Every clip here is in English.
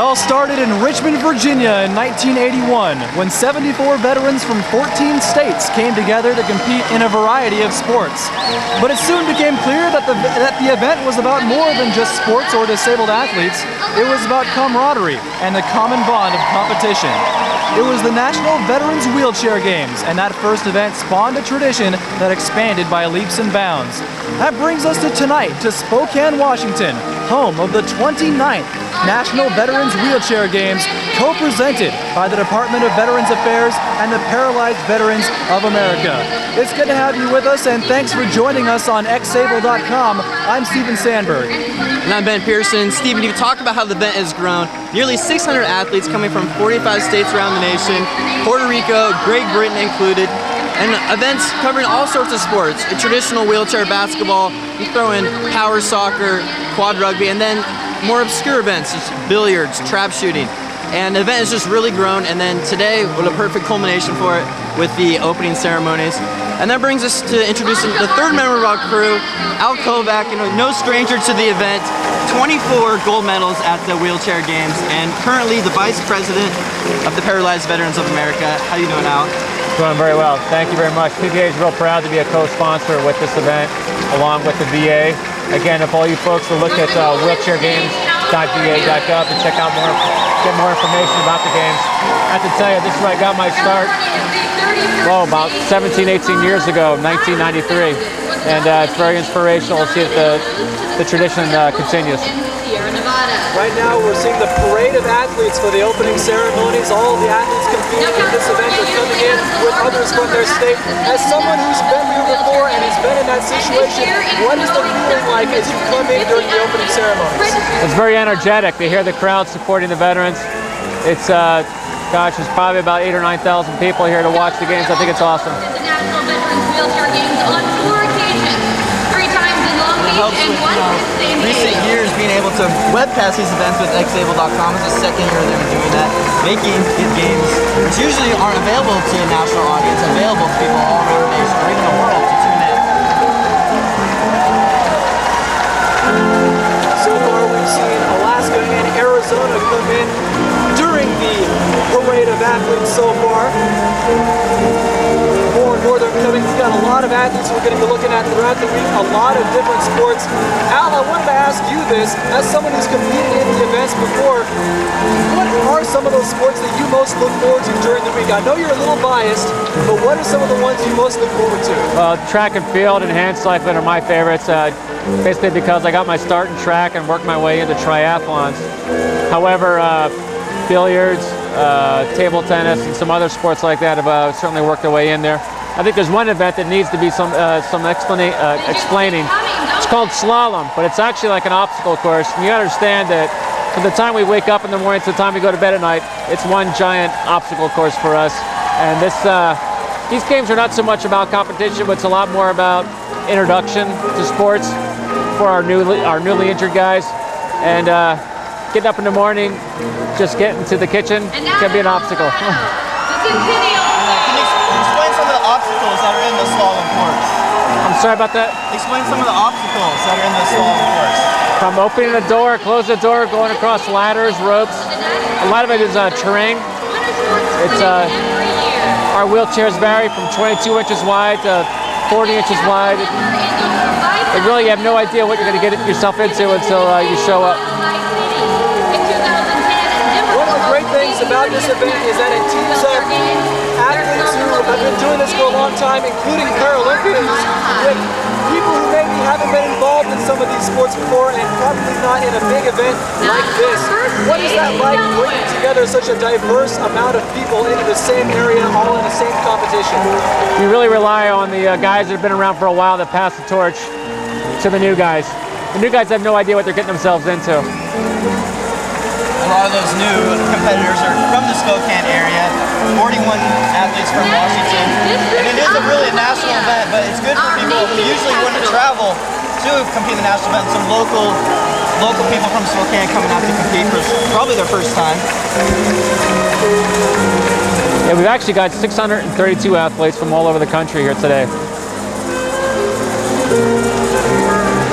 all started in Richmond, Virginia in 1981 when 74 veterans from 14 states came together to compete in a variety of sports. But it soon became clear that the event was about more than just sports or disabled athletes. It was about camaraderie and the common bond of competition. It was the National Veterans Wheelchair Games, and that first event spawned a tradition that expanded by leaps and bounds. That brings us to tonight, to Spokane, Washington, home of the 29th National Veterans Wheelchair Games, co-presented by the Department of Veterans Affairs and the Paralyzed Veterans of America. It's good to have you with us, and thanks for joining us on xable.com. I'm Steven Sandberg. And I'm Ben Pearson. Steven, you talk about how the event has grown. Nearly 600 athletes coming from 45 states around the nation, Puerto Rico, Great Britain included, and events covering all sorts of sports. Traditional wheelchair basketball, you throw in power soccer, quad rugby, and then more obscure events, just billiards, trap shooting. And the event has just really grown, and then today, what a perfect culmination for it with the opening ceremonies. And that brings us to introducing the third member of our crew, Al Kovac, no stranger to the event, 24 gold medals at the Wheelchair Games, and currently the Vice President of the Paralyzed Veterans of America. How you doing, Al? Doing very well. Thank you very much. PVA is real proud to be a co-sponsor with this event, along with the VA. Again, if all you folks will look at wheelchairgames.va.gov to check out get more information about the games. I have to tell you, this is where I got my start, about 17, 18 years ago, 1993. And it's very inspirational to see that the tradition continues. Right now we're seeing the parade of athletes for the opening ceremonies. All of the athletes competing in this event are coming in with others from their state. As someone who's been here before and has been in that situation, what is the feeling like as you come in during the opening ceremonies? It's very energetic. They hear the crowd supporting the veterans. It's, gosh, there's probably about 8,000 or 9,000 people here to watch the games. I think it's awesome. The National Veterans Wheelchair Games on 4 occasions, 3 times in Long Beach and once in San Diego. Recent years being able to webcast these events with xable.com is the second year they've been doing that, making these games, which usually aren't available to a national audience, available to people all around the nation or even the world to tune in. So far we've seen Alaska and Arizona come in during the parade of athletes so far. More and more they're coming. We've got a lot of athletes we're going to be looking at throughout the week, a lot of different sports. Al, I wanted to ask you this, as someone who's competed in the events before, what are some of those sports that you most look forward to during the week? I know you're a little biased, but what are some of the ones you most look forward to? Track and field and hand cycling are my favorites, basically because I got my start in track and worked my way into triathlons. However, billiards, table tennis, and some other sports like that have certainly worked their way in there. I think there's one event that needs to be some explaining. It's called slalom, but it's actually like an obstacle course. And you understand that from the time we wake up in the morning to the time we go to bed at night, it's one giant obstacle course for us. And these games are not so much about competition, but it's a lot more about introduction to sports for our newly injured guys. And getting up in the morning, just getting to the kitchen can be an obstacle. Can you explain some of the obstacles that are in the slalom course? I'm sorry about that? Explain some of the obstacles that are in the slalom course. From opening the door, close the door, going across ladders, ropes. A lot of it is terrain. It's our wheelchairs vary from 22 inches wide to 40 inches wide. You really have no idea what you're going to get yourself into until you show up. One of the great things about this event is that it teams up athletes who have been doing this for a long time, including Paralympians, with people who maybe haven't been involved in some of these sports before and probably not in a big event like this. What is that like, bringing together such a diverse amount of people into the same area, all in the same competition? We really rely on the guys that have been around for a while to pass the torch to the new guys. The new guys have no idea what they're getting themselves into. A lot of those new competitors are from the Spokane area, 41 athletes from Washington, and it is really a national event, but it's good for people who usually wouldn't travel to compete in the national event. Some local people from Spokane coming out to compete for probably their first time. Yeah, we've actually got 632 athletes from all over the country here today.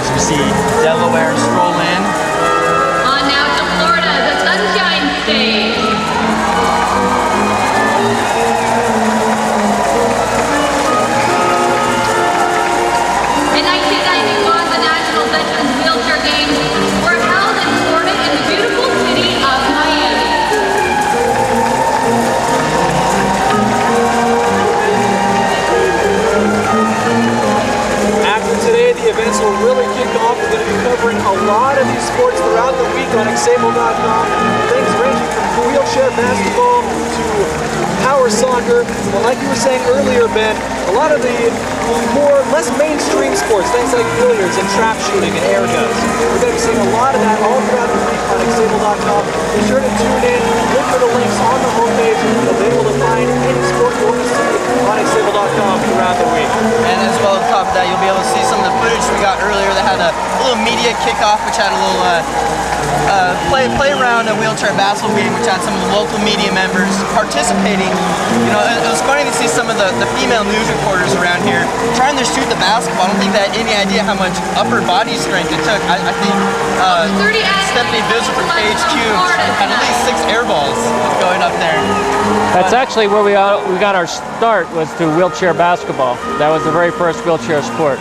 So you see Delaware stroll in. On now to Florida, the Sunshine basketball to power soccer. And like you were saying earlier, Ben, a lot of the less mainstream sports, things like billiards and trap shooting and air guns. We're going to be seeing a lot of that all throughout the week on xable.com. Be sure to tune in, look for the links on the homepage, and you'll be able to find any sport you want to see on xable.com throughout the week. And as well, on top of that, you'll be able to see some of the footage we got earlier that had a little media kickoff, which had a little play around a wheelchair basketball game, which had some of the local media members participating. You know, it was funny to see some of the female news reporters around here trying to shoot the basketball. I don't think they had any idea how much upper body strength it took. I think Stephanie Visser from KHQ had at least 6 air balls going up there. That's actually where we got our start, was to wheelchair basketball. That was the very first wheelchair sport.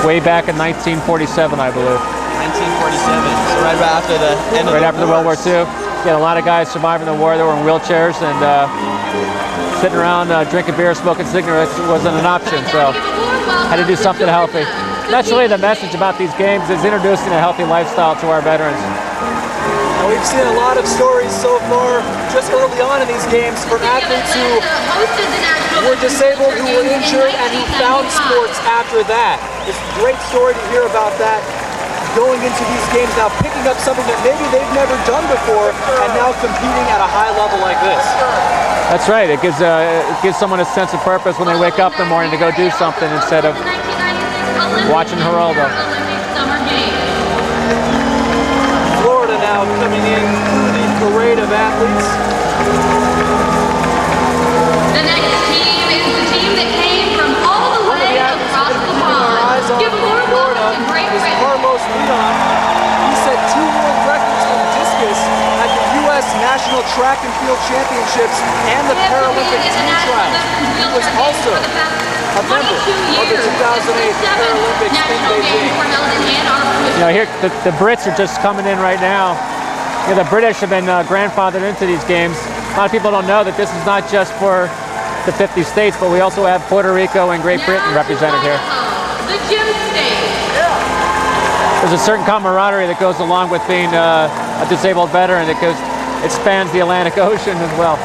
Way back in 1947, I believe. 1947, so right after the end of after the World War II. Yeah, a lot of guys surviving the war that were in wheelchairs, and sitting around drinking beer, smoking cigarettes wasn't an option, so had to do something healthy. That's really the message about these games, is introducing a healthy lifestyle to our veterans. And we've seen a lot of stories so far, just early on in these games, from athletes who were disabled, who were injured, and who found sports after that. It's a great story to hear about that, going into these games now, picking up something that maybe they've never done before, and now competing at a high level like this. That's right. It gives someone a sense of purpose when they wake up in the morning to go do something instead of watching Geraldo. Florida now coming in through the parade of athletes. The next team is the team that came from all the way across the pond. Give a warm welcome to Great Britain. Carlos Leon. He set 2 world records in discus at the U.S. National Track and Field Championships and the Paralympic Team Trials. He was also a member of the 2008 Paralympics in Beijing. You know, here the Brits are just coming in right now. You know, the British have been grandfathered into these games. A lot of people don't know that this is not just for the 50 states, but we also have Puerto Rico and Great Britain represented here. The gym stage. There's a certain camaraderie that goes along with being a disabled veteran. It spans the Atlantic Ocean as well.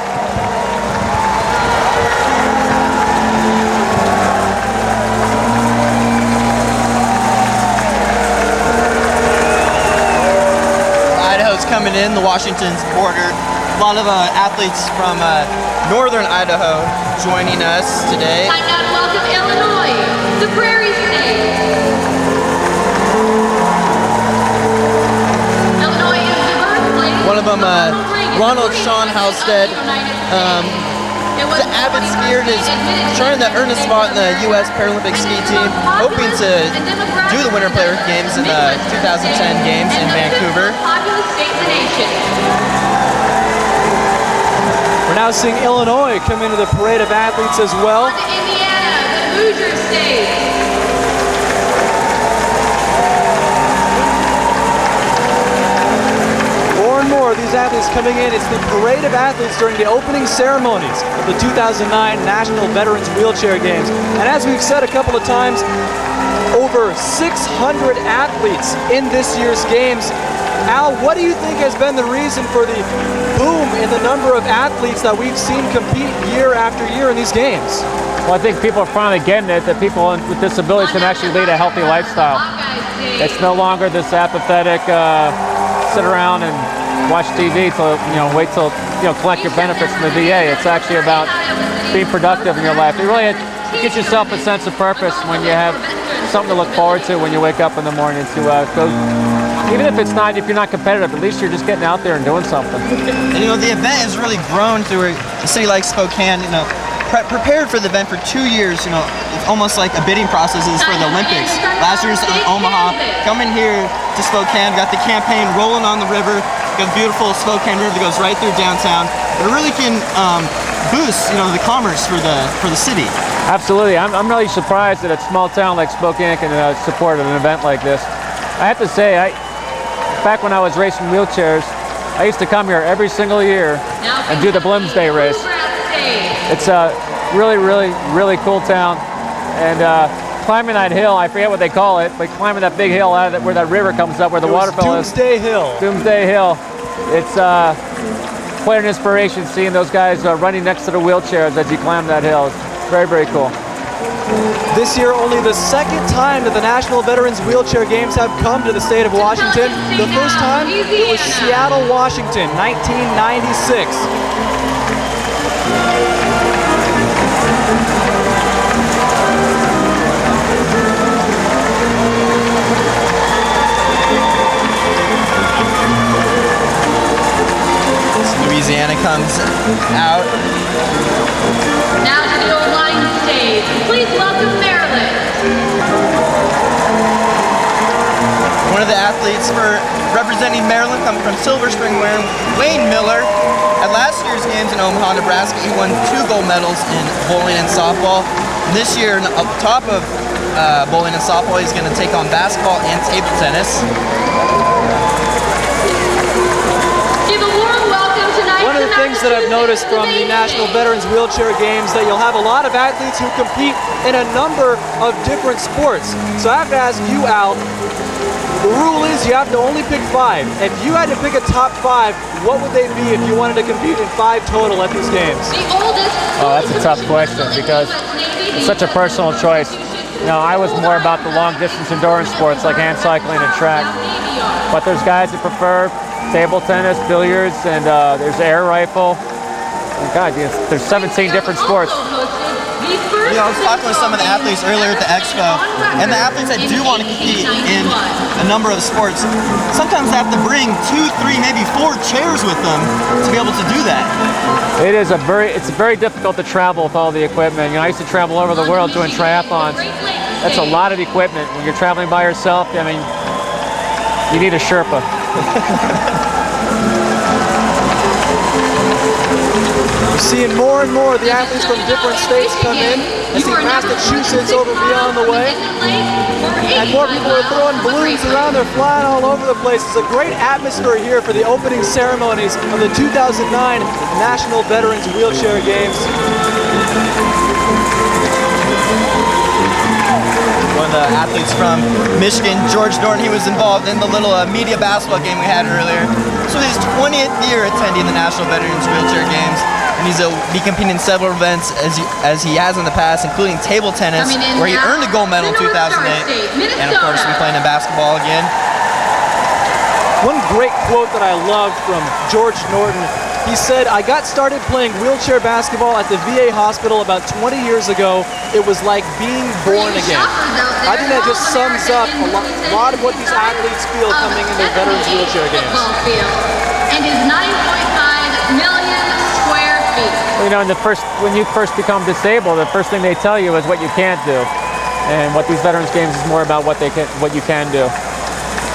Idaho's coming in, the Washington's border. A lot of athletes from northern Idaho joining us today. Time now to welcome Illinois, the Prairie State. Illinois is the birthplace. One of them, Ronald Sean Halstead, is an avid skier and is trying to earn a spot in the U.S. Paralympic ski team, hoping to do the Winter Player Games in the 2010 Games in Vancouver. We're now seeing Illinois come into the parade of athletes as well. Indiana, the Hoosier State. More and more of these athletes coming in. It's the parade of athletes during the opening ceremonies of the 2009 National Veterans Wheelchair Games. And as we've said a couple of times, over 600 athletes in this year's games. Al, what do you think has been the reason for the boom in the number of athletes that we've seen compete year after year in these games? Well, I think people are finally getting it, that people with disabilities can actually lead a healthy lifestyle. It's no longer this apathetic, sit around and watch TV till, wait till, collect your benefits from the VA. It's actually about being productive in your life. It really gives yourself a sense of purpose when you have something to look forward to when you wake up in the morning to go. Even if you're not competitive, at least you're just getting out there and doing something. And, the event has really grown through a city like Spokane. Prepared for the event for 2 years. It's almost like a bidding process is for the Olympics. Last year's in Omaha. Coming here to Spokane, got the campaign rolling on the river. Got the beautiful Spokane River that goes right through downtown. It really can boost, the commerce for the city. Absolutely. I'm really surprised that a small town like Spokane can support an event like this. I have to say, back when I was racing wheelchairs, I used to come here every single year and do the Bloomsday race. It's a really, really, really cool town. And climbing that hill, I forget what they call it, but climbing that big hill out of where that river comes up, where the waterfall is. Doomsday Hill. Doomsday Hill. It's quite an inspiration seeing those guys running next to the wheelchairs as you climb that hill. It's very, very cool. This year, only the second time that the National Veterans Wheelchair Games have come to the state of Washington. The first time, it was Seattle, Washington, 1996. Louisiana comes out. Now to the old line stage. Please welcome Maryland. One of the athletes for representing Maryland coming from Silver Spring, Wayne Miller. At last year's games in Omaha, Nebraska, he won 2 gold medals in bowling and softball. And this year, up top of bowling and softball, he's going to take on basketball and table tennis. Give a warm welcome tonight. One of the things that I've noticed from the National Veterans Wheelchair Games that you'll have a lot of athletes who compete in a number of different sports. So I have to ask you, Al, the rule is you have to only pick 5. If you had to pick a top 5, what would they be if you wanted to compete in 5 total at these games? The oldest. Oh, that's a tough question because it's such a personal choice. You know, I was more about the long distance endurance sports like hand cycling and track. But there's guys that prefer table tennis, billiards, and there's air rifle. Oh God, there's 17 different sports. You know, I was talking with some of the athletes earlier at the expo, and the athletes that do want to compete in a number of sports, sometimes they have to bring 2, 3, maybe 4 chairs with them to be able to do that. It's very difficult to travel with all the equipment. You know, I used to travel over the world doing triathlons. That's a lot of equipment. When you're traveling by yourself, I mean, you need a Sherpa. We're seeing more and more of the athletes from different states come in. I see Massachusetts over beyond the way. And more people are throwing balloons around. They're flying all over the place. It's a great atmosphere here for the opening ceremonies of the 2009 National Veterans Wheelchair Games. One of the athletes from Michigan, George Norton, he was involved in the little media basketball game we had earlier. So his 20th year attending the National Veterans Wheelchair Games, and he's be competing in several events as he has in the past, including table tennis, where he earned a gold medal in 2008, and of course he's playing in basketball again. One great quote that I loved from George Norton, he said, "I got started playing wheelchair basketball at the VA hospital about 20 years ago. It was like being born again." I think that just sums up a lot of what these athletes feel coming into Veterans Wheelchair Games. And is 9.5 million square feet. You know, when you first become disabled, the first thing they tell you is what you can't do. And what these Veterans Games is more about what you can do.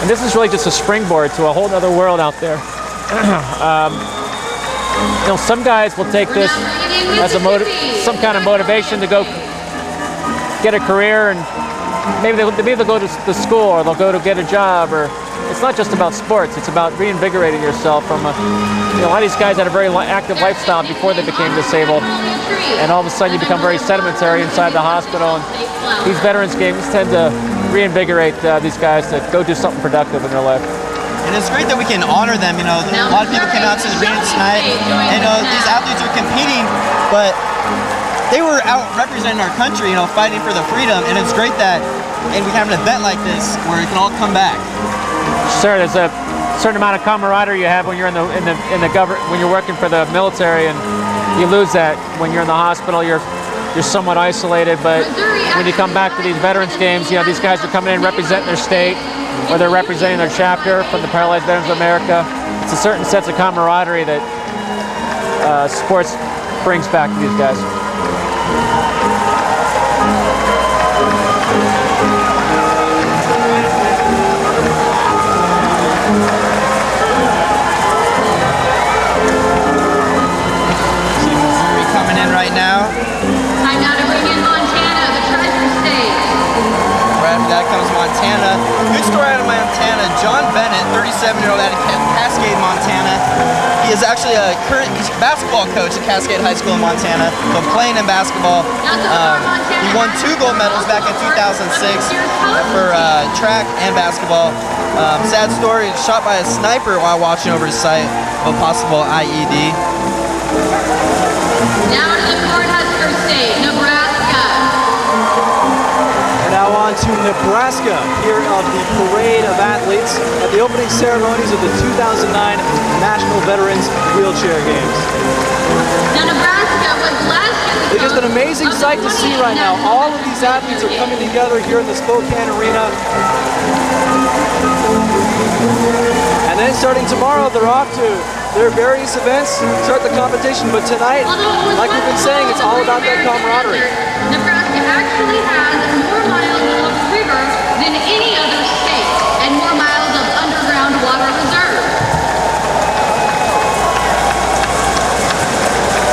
And this is really just a springboard to a whole other world out there. You know, some guys will take this as some kind of motivation to go get a career, and maybe they'll go to school, or they'll go to get a job, or it's not just about sports. It's about reinvigorating yourself from you know, a lot of these guys had a very active lifestyle before they became disabled, and all of a sudden you become very sedentary inside the hospital. And these Veterans Games tend to reinvigorate these guys to go do something productive in their life. And it's great that we can honor them. You know, a lot of people came out to the arena tonight, and these athletes are competing, but they were out representing our country, you know, fighting for the freedom. And it's great that, and we have an event like this where it can all come back. Sure, there's a certain amount of camaraderie you have when you're in the government, when you're working for the military, and you lose that when you're in the hospital. You're somewhat isolated, but when you come back to these Veterans Games, you know, these guys are coming in representing their state, or they're representing their chapter from the Paralyzed Veterans of America. It's a certain sense of camaraderie that sports brings back to these guys. Coming in right now. Time now to bring in Montana, the treasure state. Right after that comes Montana. Good story out of Montana. John Bennett, 37-year-old out of Cascade, Montana. He is is actually a current basketball coach at Cascade High School in Montana, so playing in basketball. He won 2 gold medals back in 2006 for track and basketball. Sad story, shot by a sniper while watching over his site of a possible IED. Now to the Cornhusker State, Nebraska. And now on to Nebraska, here of the parade of athletes at the opening ceremonies of the 2009 National Veterans Wheelchair Games. Now Nebraska was last year's It's just an amazing sight to see right now. All of these athletes are coming together here in the Spokane Arena. And then starting tomorrow, they're off to their various events, start the competition. But tonight, like we've been saying, it's all about that camaraderie. Nebraska actually has more miles of river than any other state and more miles of underground water reserve.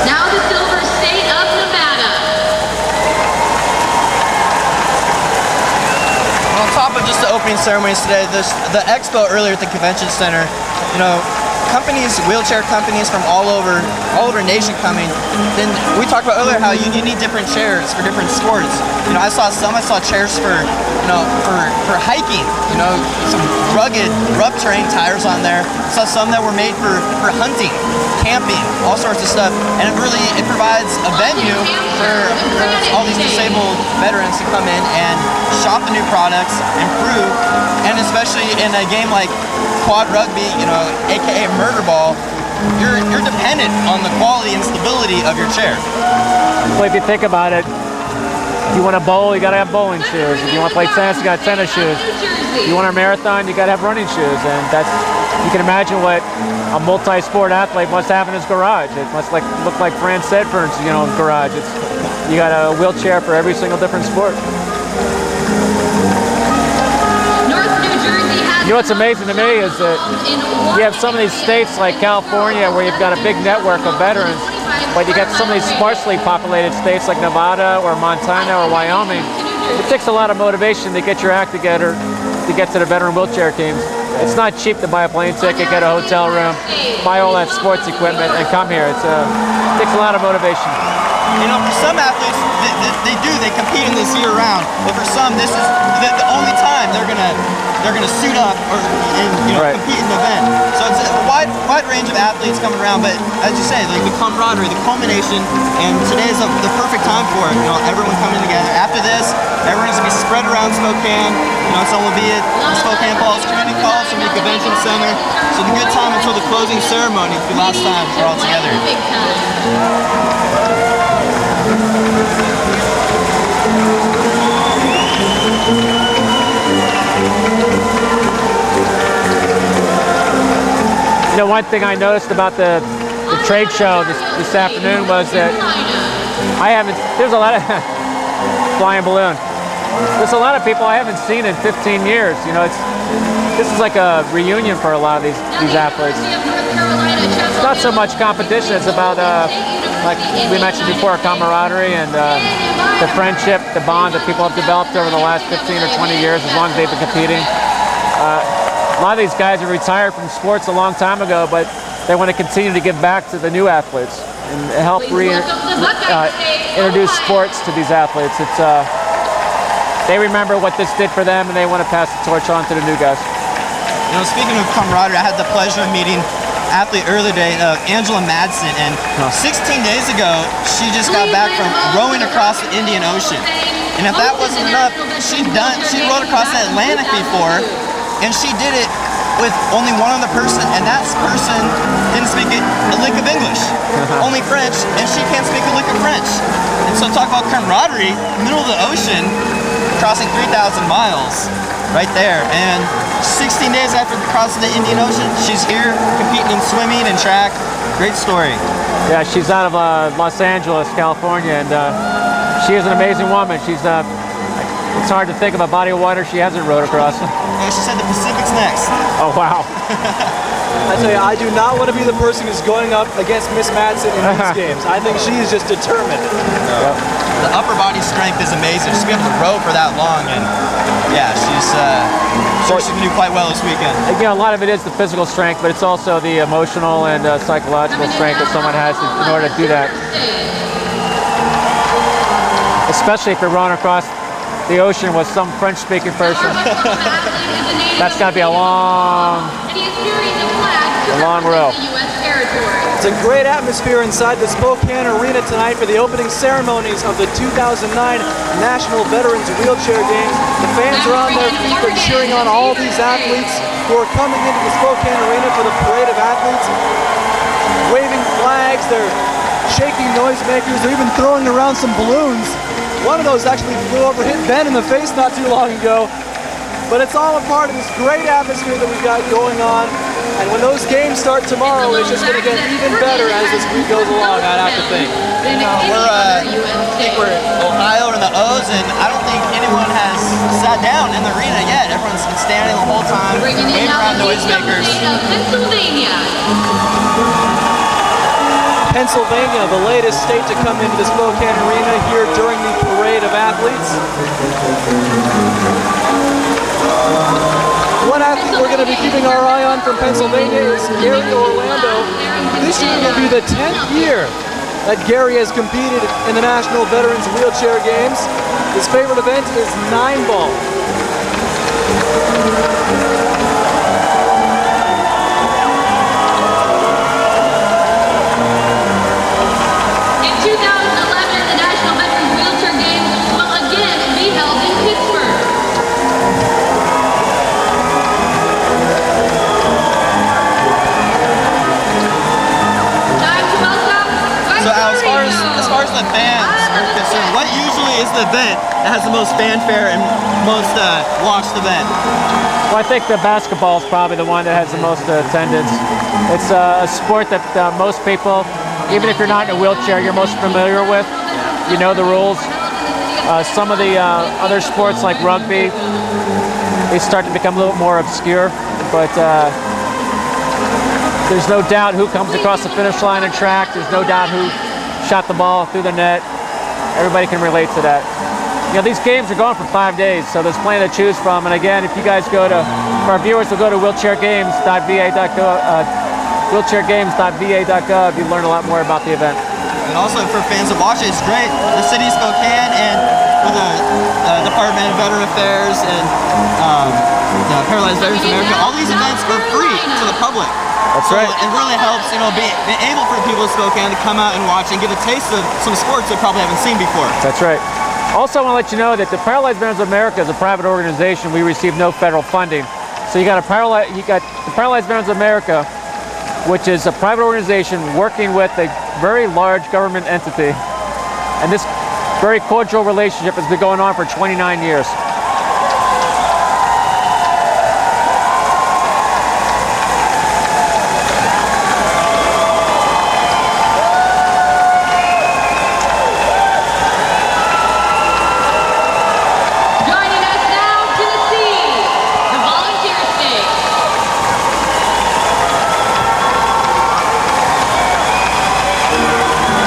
Now the silver state of Nevada. On top of just the opening ceremonies today, the expo earlier at the convention center, you know, companies, wheelchair companies from all over the nation coming. Then we talked about earlier how you need different chairs for different sports. You know, I saw chairs for, you know, for hiking, you know, some rugged, rough terrain tires on there. I saw some that were made for hunting, camping, all sorts of stuff. And it provides a venue for all these disabled veterans to come in and shop the new products, improve, and especially in a game like quad rugby, you know, aka murder ball, you're dependent on the quality and stability of your chair. Well, if you think about it, if you want to bowl, you got to have bowling shoes. If you want to play tennis, you got tennis shoes. If you want a marathon, you got to have running shoes. And that's, you can imagine what a multi-sport athlete must have in his garage. It must look like Fran Sedfern's, you know, garage. You got a wheelchair for every single different sport. You know what's amazing to me is that you have some of these states like California where you've got a big network of veterans, but you got some of these sparsely populated states like Nevada or Montana or Wyoming. It takes a lot of motivation to get your act together to get to the veteran wheelchair teams. It's not cheap to buy a plane ticket, get a hotel room, buy all that sports equipment, and come here. It takes a lot of motivation. You know, for some athletes, they compete in this year round, but for some, this is the only time they're gonna suit up and compete in the event. So it's a wide range of athletes coming around, but as you say, like the camaraderie, the culmination, and today is the perfect time for it. You know, everyone coming together. After this, everyone's gonna be spread around Spokane. You know, some will be at the Spokane Falls Community College, some will be Convention Center. So the good time until the closing ceremony, the last time we're all together. You know, one thing I noticed about the trade show this afternoon was that there's a lot of flying balloon. There's a lot of people I haven't seen in 15 years. You know, this is like a reunion for a lot of these athletes. It's not so much competition, it's about, like we mentioned before, camaraderie and the friendship, the bond that people have developed over the last 15 or 20 years as long as they've been competing. A lot of these guys are retired from sports a long time ago, but they want to continue to give back to the new athletes and help introduce sports to these athletes. They remember what this did for them, and they want to pass the torch on to the new guys. You know, speaking of camaraderie, I had the pleasure of meeting athlete earlier today, Angela Madsen, and 16 days ago, she just got back from rowing across the Indian Ocean. And if that wasn't enough, she rowed across the Atlantic before, and she did it with only one other person, and that person didn't speak a lick of English, only French, and she can't speak a lick of French. And so talk about camaraderie, middle of the ocean, crossing 3,000 miles right there. And 16 days after crossing the Indian Ocean, she's here competing in swimming and track. Great story. Yeah, she's out of Los Angeles, California, and she is an amazing woman. It's hard to think of a body of water she hasn't rowed across. Yeah, she said the Pacific's next. Oh, wow. I tell you, I do not want to be the person who's going up against Miss Madsen in these games. I think she is just determined. The upper body strength is amazing. Just to be able to row for that long, and Yeah, she's going to do quite well this weekend. Again, a lot of it is the physical strength, but it's also the emotional and psychological strength that someone has in order to do that. Especially if you're rowing across the ocean with some French-speaking person. That's got to be a long row. It's a great atmosphere inside the Spokane Arena tonight for the opening ceremonies of the 2009 National Veterans Wheelchair Games. The fans are on their feet. They're cheering on all these athletes who are coming into the Spokane Arena for the parade of athletes, waving flags. They're shaking noisemakers. They're even throwing around some balloons. One of those actually flew over, hit Ben in the face not too long ago. But it's all a part of this great atmosphere that we've got going on. And when those games start tomorrow, it's just going to get even better as this week goes along, I'd have to think. I think we're Ohio in the O's, and I don't think anyone has sat down in the arena yet. Everyone's been standing the whole time, waving around noisemakers. Pennsylvania, the latest state to come into the Spokane Arena here during the parade of athletes. One athlete we're going to be keeping our eye on from Pennsylvania is Gary Orlando. This year will be the 10th year that Gary has competed in the National Veterans Wheelchair Games. His favorite event is 9-ball. In 2011, the National Veterans Wheelchair Games will again be held in Pittsburgh. So as far as the fans are concerned, what usually is the event that has the most fanfare and most watched event? Well, I think the basketball is probably the one that has the most attendance. It's a sport that most people, even if you're not in a wheelchair, you're most familiar with. You know the rules. Some of the other sports like rugby, they start to become a little more obscure, but there's no doubt who comes across the finish line in track. There's no doubt who shot the ball through the net. Everybody can relate to that. You know, these games are going for 5 days, so there's plenty to choose from. And again, if you guys go to, if our viewers will go to wheelchairgames.va.gov, you learn a lot more about the event. And also for fans that watch it, it's great. The city of Spokane and with the Department of Veteran Affairs and the Paralyzed Veterans of America, all these events are free to the public. That's right. So it really helps, you know, being able for people in Spokane to come out and watch and get a taste of some sports they probably haven't seen before. That's right. Also, I want to let you know that the Paralyzed Veterans of America is a private organization. We receive no federal funding. So you got the Paralyzed Veterans of America, which is a private organization working with a very large government entity. And this very cordial relationship has been going on for 29 years.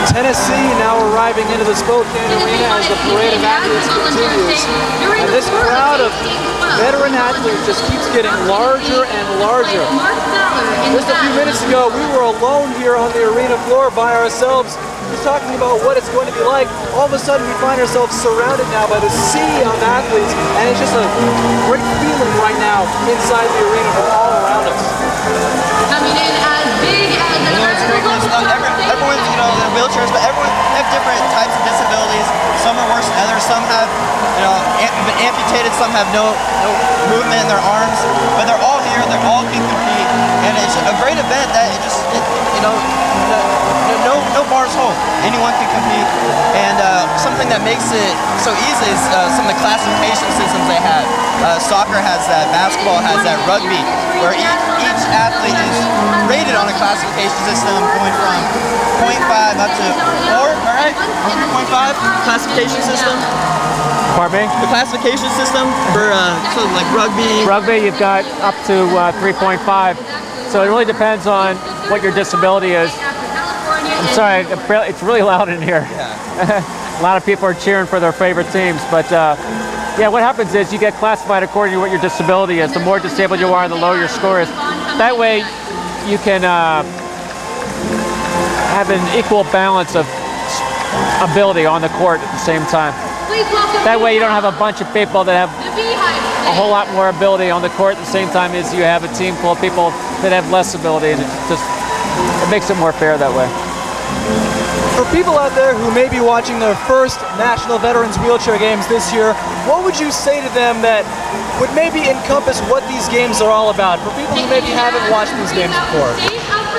Tennessee now arriving into the Spokane Arena as the parade of athletes continues. And this crowd of veteran athletes just keeps getting larger and larger. Just a few minutes ago, we were alone here on the arena floor by ourselves, just talking about what it's going to be like. All of a sudden, we find ourselves surrounded now by the sea of athletes, and it's just a great feeling right now inside the arena from all around us. Coming in as big as Everyone's, you know, in wheelchairs, but everyone have different types of disabilities. Some are worse than others. Some have, you know, been amputated. Some have no movement in their arms. But they're all here. They all can compete, and it's a great event that you know, no bars hold. Anyone can compete, and something that makes it so easy is some of the classification systems they have. Soccer has that. Basketball has that. Rugby, where each athlete is rated on a classification system going from 0.5 up to 4, all right? 0.5 classification system. Pardon me? The classification system for so like rugby. Rugby, you've got up to 3.5. So it really depends on what your disability is. I'm sorry, it's really loud in here. Yeah. A lot of people are cheering for their favorite teams, but Yeah, what happens is you get classified according to what your disability is. The more disabled you are, the lower your score is. That way you can have an equal balance of ability on the court at the same time. That way you don't have a bunch of people that have a whole lot more ability on the court at the same time as you have a team full of people that have less ability, and it makes it more fair that way. For people out there who may be watching their first National Veterans Wheelchair Games this year, what would you say to them that would maybe encompass what these games are all about? For people who maybe haven't watched these games before.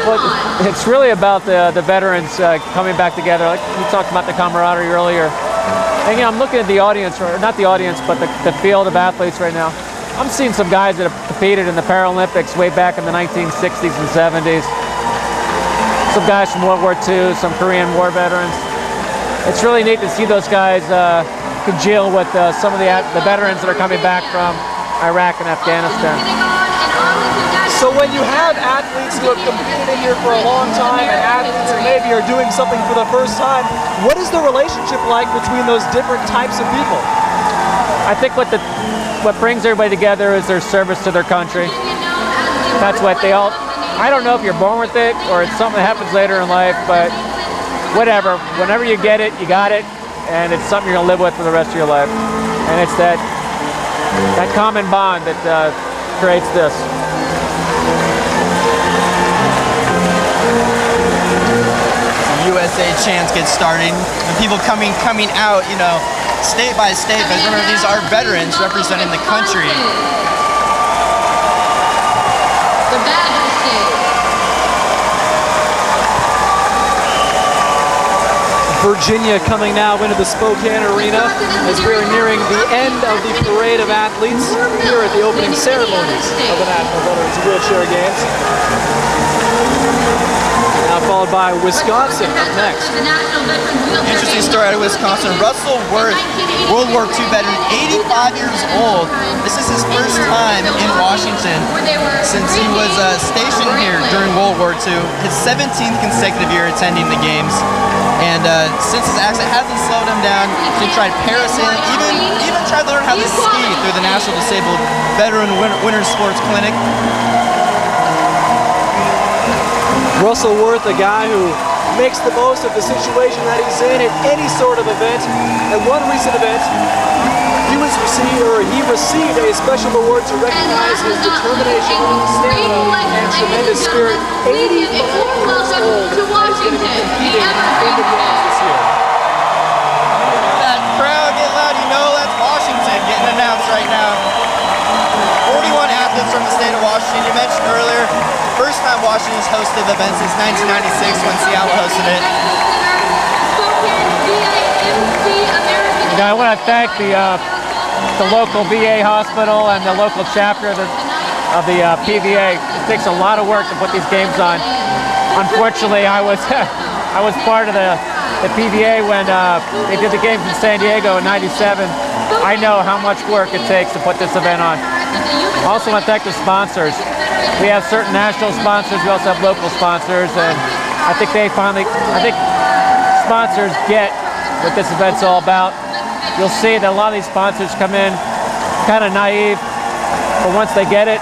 Well, it's really about the veterans coming back together. Like we talked about the camaraderie earlier. And I'm looking at the audience, or not the audience, but the field of athletes right now. I'm seeing some guys that have competed in the Paralympics way back in the 1960s and 70s. Some guys from World War II, some Korean War veterans. It's really neat to see those guys congeal with some of the veterans that are coming back from Iraq and Afghanistan. So when you have athletes who have competed in here for a long time and athletes who maybe are doing something for the first time, what is the relationship like between those different types of people? I think what brings everybody together is their service to their country. That's what they all, I don't know if you're born with it or it's something that happens later in life, but whatever, whenever you get it, you got it, and it's something you're gonna live with for the rest of your life. And it's that common bond that creates this. USA chants get started, and people coming out, you know, state by state. But remember, these are veterans representing the country. The Badger State. Virginia coming now into the Spokane Arena as we're nearing the end of the parade of athletes here at the opening ceremonies of the National Veterans Wheelchair Games. Now followed by Wisconsin up next. Interesting story out of Wisconsin. Russell Worth, World War II veteran, 85 years old. This is his first time in Washington since he was stationed here during World War II. His 17th consecutive year attending the games. And since his accident hasn't slowed him down, he tried parasailing, even tried to learn how to ski through the National Disabled Veteran Winter Sports Clinic. Russell Worth, a guy who makes the most of the situation that he's in at any sort of event. At one recent event, he received a special award to recognize his determination, stamina, and tremendous spirit. 85 years old, to Washington, the Evergreen this year. That crowd get loud, you know that's Washington getting announced right now. 41 athletes from the state of Washington. You mentioned earlier, first time Washington's hosted the event since 1996 when Seattle hosted it. I want to thank the local VA hospital and the local chapter of the PVA. It takes a lot of work to put these games on. Unfortunately, I was part of the PVA when they did the games in San Diego in '97. I know how much work it takes to put this event on. I also want to thank the sponsors. We have certain national sponsors, we also have local sponsors, and I think sponsors get what this event's all about. You'll see that a lot of these sponsors come in kind of naive, but once they get it,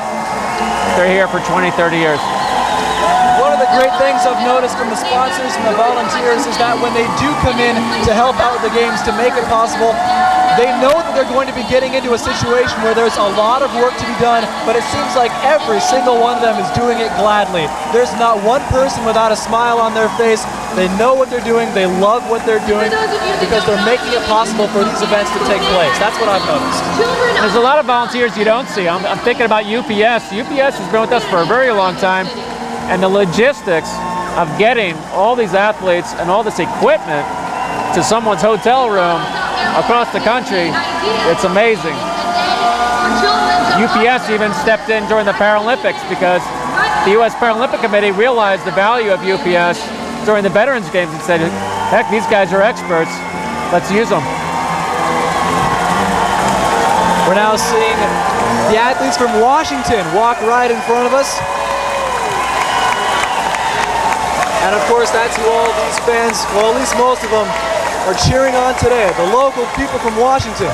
they're here for 20, 30 years. One of the great things I've noticed from the sponsors and the volunteers is that when they do come in to help out with the games, to make it possible, they know that they're going to be getting into a situation where there's a lot of work to be done, but it seems like every single one of them is doing it gladly. There's not one person without a smile on their face. They know what they're doing, they love what they're doing, because they're making it possible for these events to take place. That's what I've noticed. There's a lot of volunteers you don't see. I'm thinking about UPS. UPS has been with us for a very long time, and the logistics of getting all these athletes and all this equipment to someone's hotel room across the country, it's amazing. UPS even stepped in during the Paralympics because the U.S. Paralympic Committee realized the value of UPS during the Veterans Games and said, heck, these guys are experts, let's use them. We're now seeing the athletes from Washington walk right in front of us. And of course, that's who all these fans, well, at least most of them, are cheering on today. The local people from Washington.